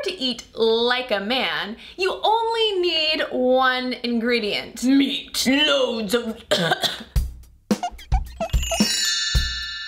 to eat like a man, you only need one ingredient. Meat. Loads of...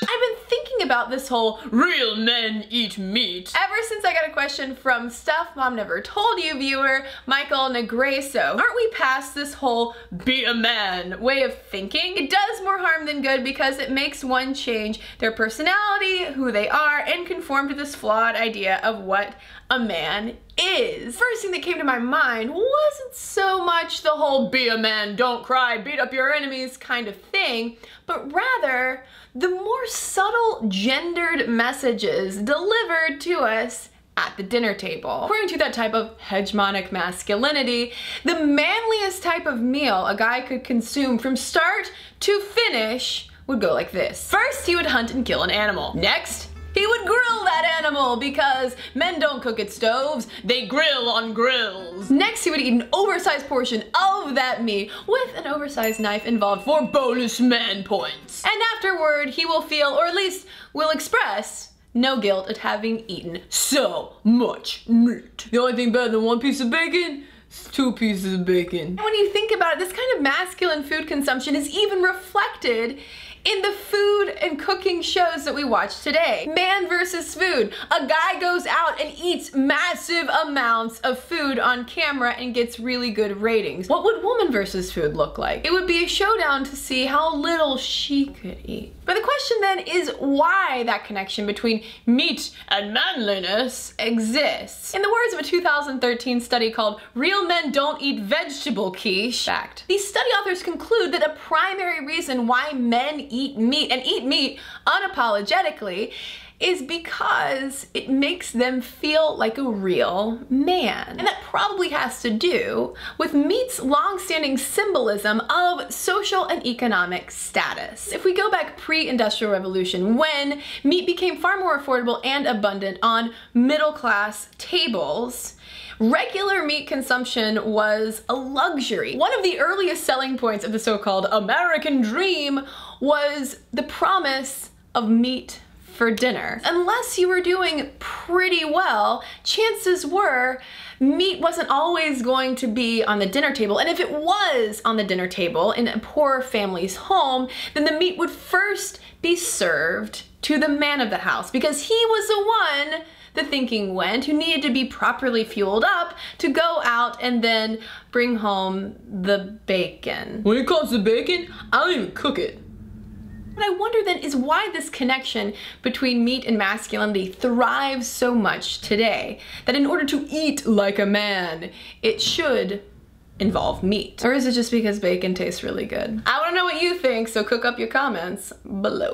I've been thinking about this whole real men eat meat ever since I got a question from Stuff Mom Never Told You viewer Michael Negreso. Aren't we past this whole be a man way of thinking? It does more harm than good because it makes one change their personality, who they are, and conform to this flawed idea of what a man is. First thing that came to my mind wasn't so much the whole be a man, don't cry, beat up your enemies kind of thing, but rather the more subtle gendered messages delivered to us at the dinner table. According to that type of hegemonic masculinity, the manliest type of meal a guy could consume from start to finish would go like this. First, he would hunt and kill an animal. Next, he would grill that animal because men don't cook at stoves, they grill on grills. Next, he would eat an oversized portion of that meat with an oversized knife involved for bonus man points. And afterward, he will feel, or at least will express, no guilt at having eaten so much meat. The only thing better than one piece of bacon is 2 pieces of bacon. And when you think about it, this kind of masculine food consumption is even reflected in the food and cooking shows that we watch today. Man versus food. A guy goes out and eats massive amounts of food on camera and gets really good ratings. What would woman versus food look like? It would be a showdown to see how little she could eat. But the question then is why that connection between meat and manliness exists. In the words of a 2013 study called Real Men Don't Eat Vegetable Quiche. Fact. These study authors conclude that a primary reason why men eat meat and eat meat unapologetically is because it makes them feel like a real man. And that probably has to do with meat's long-standing symbolism of social and economic status. If we go back pre-industrial revolution, when meat became far more affordable and abundant on middle-class tables, regular meat consumption was a luxury. One of the earliest selling points of the so-called American dream was the promise of meat for dinner. Unless you were doing pretty well, chances were meat wasn't always going to be on the dinner table. And if it was on the dinner table in a poor family's home, then the meat would first be served to the man of the house because he was the one, the thinking went, who needed to be properly fueled up to go out and then bring home the bacon. When it comes to bacon, I don't even cook it. What I wonder then is why this connection between meat and masculinity thrives so much today, that in order to eat like a man, it should involve meat. Or is it just because bacon tastes really good? I want to know what you think, so cook up your comments below.